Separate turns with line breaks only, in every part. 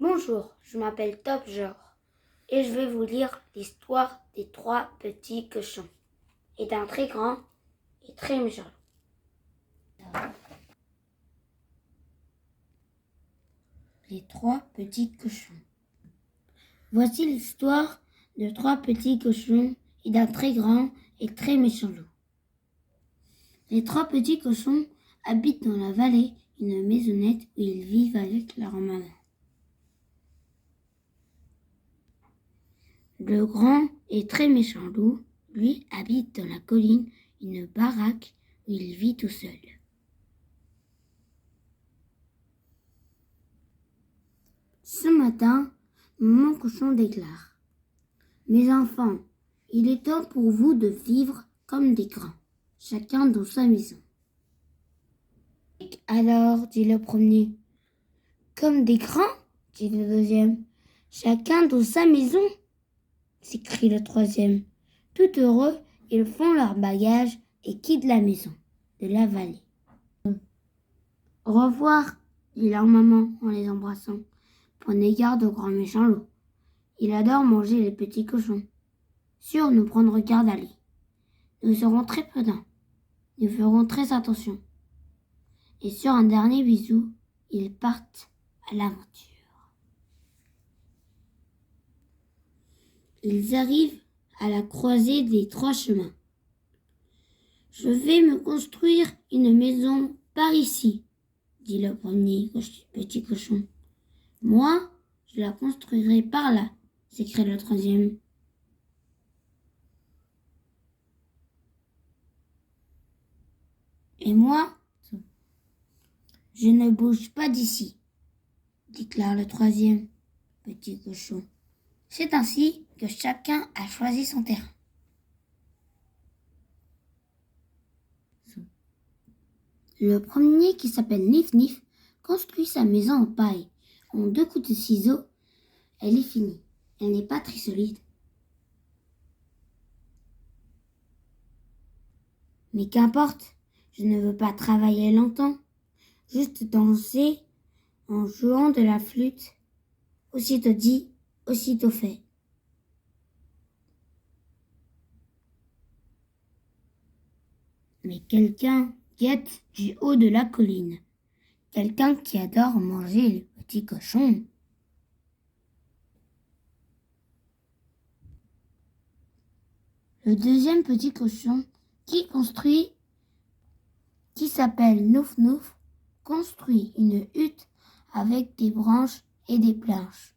Bonjour, je m'appelle Top Genre et je vais vous lire l'histoire des 3 petits cochons et d'un très grand et très méchant. Les 3 petits cochons. Voici l'histoire de 3 petits cochons et d'un très grand et très méchant loup. Les 3 petits cochons habitent dans la vallée une maisonnette où ils vivent avec leur maman. Le grand et très méchant loup, lui, habite dans la colline une baraque où il vit tout seul. Ce matin, maman cochon déclare : « Mes enfants, il est temps pour vous de vivre comme des grands, chacun dans sa maison. » Alors, dit le premier. Comme des grands, dit le deuxième. Chacun dans sa maison, s'écrie le troisième. Tout heureux, ils font leur bagage et quittent la maison de la vallée. Au revoir, dit leur maman en les embrassant. Prenez garde au grand méchant loup. Il adore manger les petits cochons. Sûr nous prendre garde à lui. Nous serons très prudents. Nous ferons très attention. Et sur un dernier bisou, ils partent à l'aventure. Ils arrivent à la croisée des 3 chemins. Je vais me construire une maison par ici, dit le premier petit cochon. Moi, je la construirai par là, s'écria le troisième. Et moi, je ne bouge pas d'ici, déclare le troisième petit cochon. C'est ainsi que chacun a choisi son terrain. Le premier, qui s'appelle Nif Nif, construit sa maison en paille. En 2 coups de ciseaux, elle est finie. Elle n'est pas très solide. Mais qu'importe, je ne veux pas travailler longtemps, juste danser en jouant de la flûte. Aussitôt dit, aussitôt fait. Mais quelqu'un guette du haut de la colline. Quelqu'un qui adore manger les petits cochons. Le deuxième petit cochon qui s'appelle Nouf Nouf, construit une hutte avec des branches et des planches.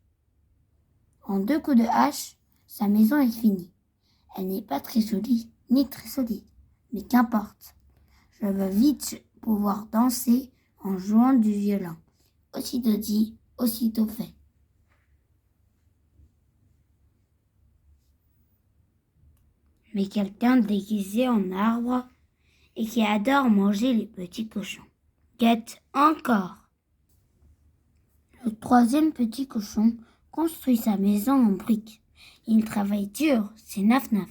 En 2 coups de hache, sa maison est finie. Elle n'est pas très jolie ni très solide, mais qu'importe. Je veux vite pouvoir danser en jouant du violon. Aussitôt dit, aussitôt fait. Mais quelqu'un déguisé en arbre et qui adore manger les petits cochons guette encore. Le troisième petit cochon construit sa maison en briques. Il travaille dur, c'est Naf-Naf.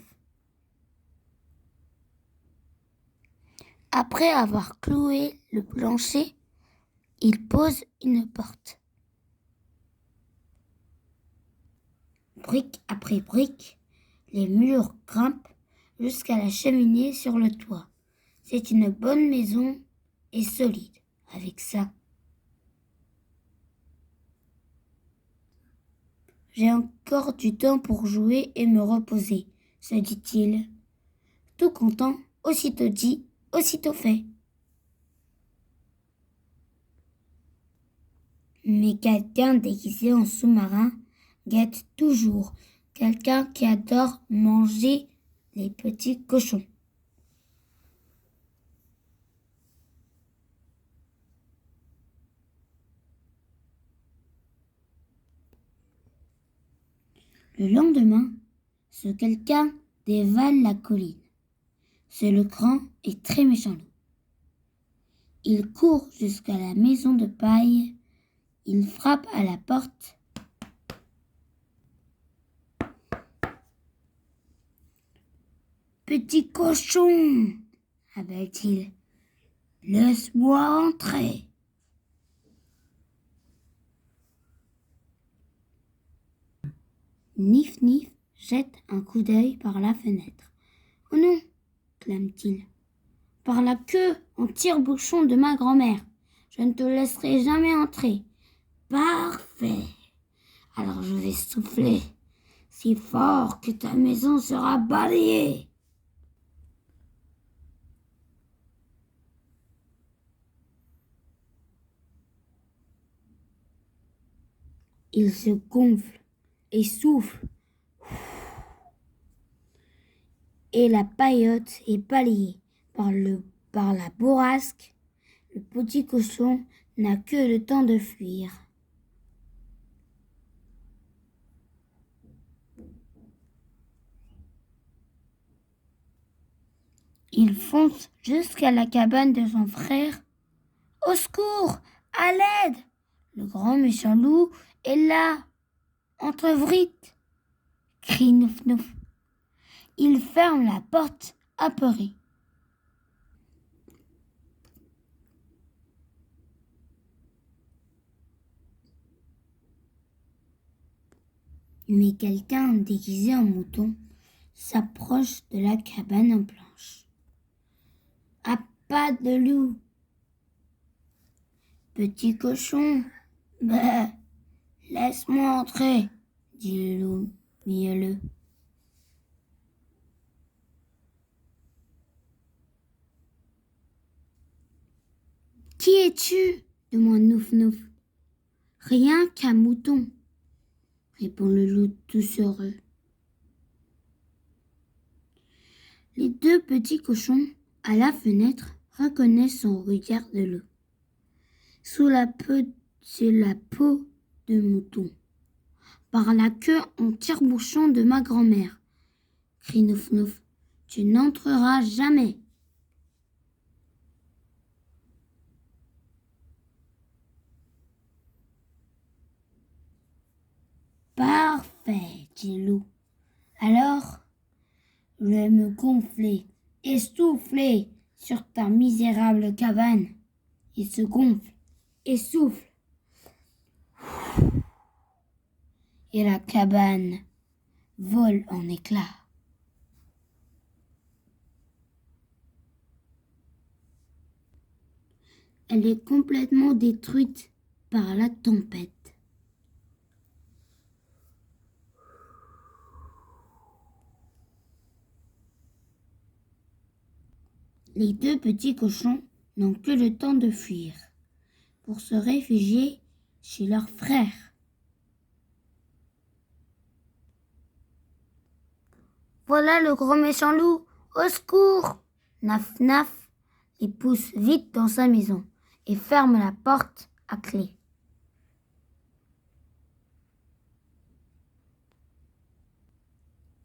Après avoir cloué le plancher, il pose une porte. Brique après brique, les murs grimpent jusqu'à la cheminée sur le toit. C'est une bonne maison et solide. Avec ça, j'ai encore du temps pour jouer et me reposer, se dit-il. Tout content, aussitôt dit, aussitôt fait. Mais quelqu'un déguisé en sous-marin guette toujours. Quelqu'un qui adore manger les petits cochons. Le lendemain, ce quelqu'un dévale la colline. C'est le grand et très méchant loup. Il court jusqu'à la maison de paille. Il frappe à la porte. Petit cochon, appelle-t-il, laisse-moi entrer. Nif Nif jette un coup d'œil par la fenêtre. Oh non, clame-t-il. Par la queue en tire-bouchon de ma grand-mère. Je ne te laisserai jamais entrer. Parfait. Alors je vais souffler si fort que ta maison sera balayée. Il se gonfle et souffle. Et la paillote est balayée par la bourrasque. Le petit cochon n'a que le temps de fuir. Il fonce jusqu'à la cabane de son frère. Au secours! À l'aide! Le grand méchant loup est là, entrevrite, crie Nouf Nouf. Il ferme la porte apeuré. Mais quelqu'un déguisé en mouton s'approche de la cabane en planche. À pas de loup! Petit cochon, bah, laisse-moi entrer, dit le loup mielleux. Qui es-tu? Demande Nouf Nouf. Rien qu'un mouton, répond le loup doucereux. Les deux petits cochons, à la fenêtre, reconnaissent son regard de loup. C'est la peau de mouton. Par la queue en tire-bouchon de ma grand-mère, crie Nouf Nouf. Tu n'entreras jamais. Parfait, dit le loup. Alors, je vais me gonfler et souffler sur ta misérable cabane. Il se gonfle et souffle. Et la cabane vole en éclats. Elle est complètement détruite par la tempête. Les deux petits cochons n'ont que le temps de fuir pour se réfugier chez leur frère. Voilà le gros méchant loup, au secours! Naf Naf les pousse vite dans sa maison et ferme la porte à clé.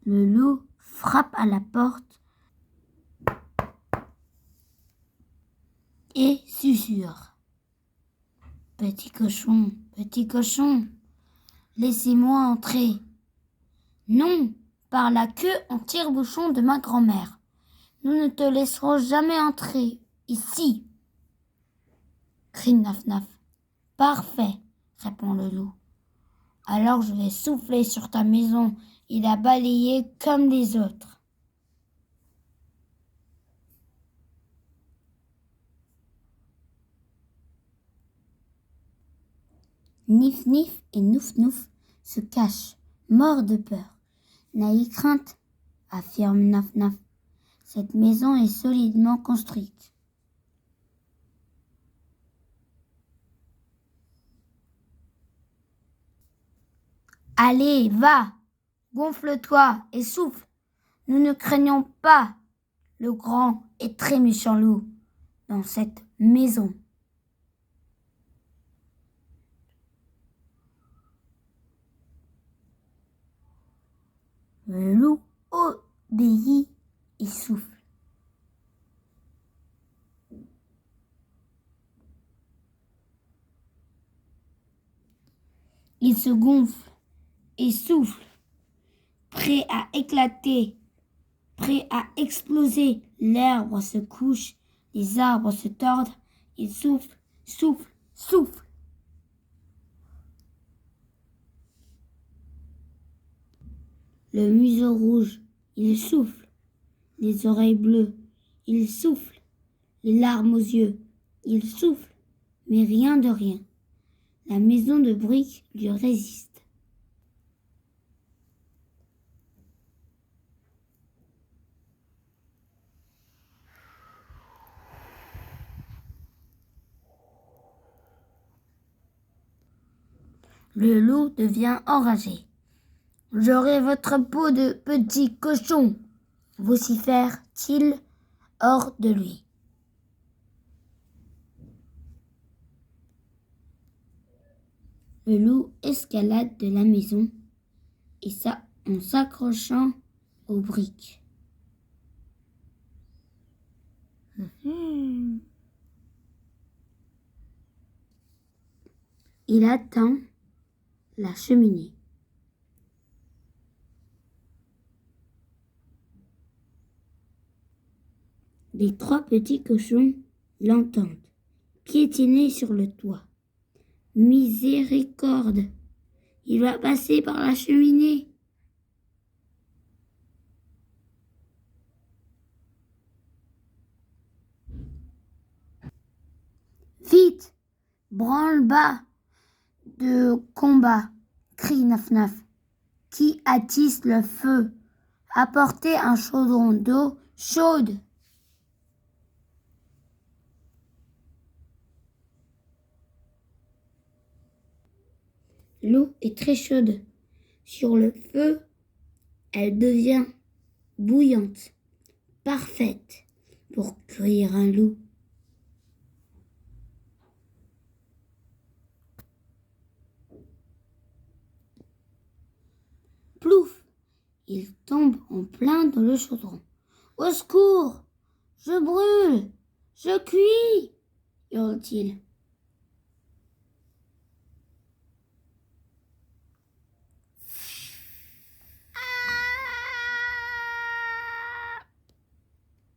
Le loup frappe à la porte et susurre. Petit cochon, laissez-moi entrer. Non, par la queue en tire-bouchon de ma grand-mère. Nous ne te laisserons jamais entrer ici, crie Naf Naf. Parfait, répond le loup. Alors je vais souffler sur ta maison et la balayer comme les autres. Nif Nif et Nouf Nouf se cachent, morts de peur. N'ayez crainte, affirme Naf Naf. Cette maison est solidement construite. Allez, va, gonfle-toi et souffle. Nous ne craignons pas le grand et très méchant loup dans cette maison. Le loup obéit et souffle. Il se gonfle et souffle, prêt à éclater, prêt à exploser. L'herbe se couche, les arbres se tordent. Il souffle, souffle, souffle. Le museau rouge, il souffle. Les oreilles bleues, il souffle. Les larmes aux yeux, il souffle. Mais rien de rien. La maison de briques lui résiste. Le loup devient enragé. J'aurai votre peau de petit cochon, vocifère-t-il hors de lui. Le loup escalade de la maison et ça en s'accrochant aux briques. Il atteint la cheminée. Les trois petits cochons l'entendent piétiner sur le toit. Miséricorde, il va passer par la cheminée. Vite, branle-bas de combat, crie Naf-Naf, qui attise le feu. Apportez un chaudron d'eau chaude. L'eau est très chaude. Sur le feu, elle devient bouillante, parfaite pour cuire un loup. Plouf! Il tombe en plein dans le chaudron. Au secours! Je brûle! Je cuis! hurle-t-il.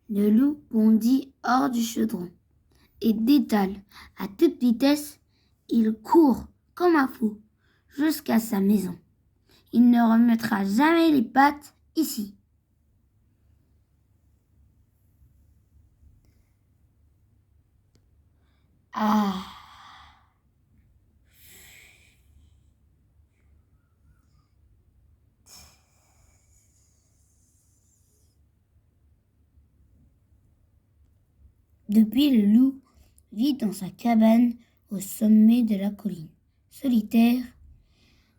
Le loup bondit hors du chaudron et détale à toute vitesse. Il court comme un fou jusqu'à sa maison. Il ne remettra jamais les pattes ici. Ah! Depuis, le loup vit dans sa cabane au sommet de la colline. Solitaire,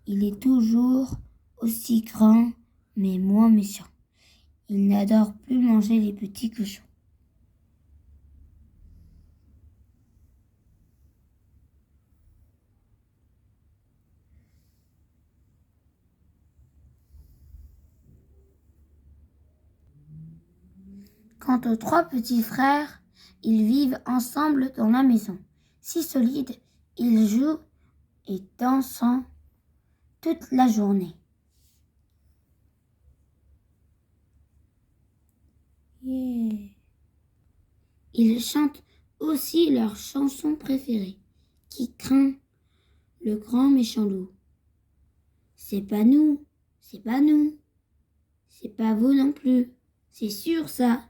il est toujours aussi grand, mais moins méchant. Il n'adore plus manger les petits cochons. Quant aux trois petits frères, ils vivent ensemble dans la maison. Si solides, ils jouent et dansent toute la journée. Yeah. Ils chantent aussi leur chanson préférée, qui craint le grand méchant loup. C'est pas nous, c'est pas nous, c'est pas vous non plus, c'est sûr ça.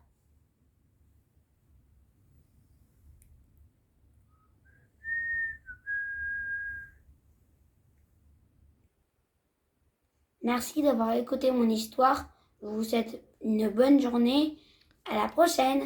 Merci d'avoir écouté mon histoire. Je vous souhaite une bonne journée. À la prochaine.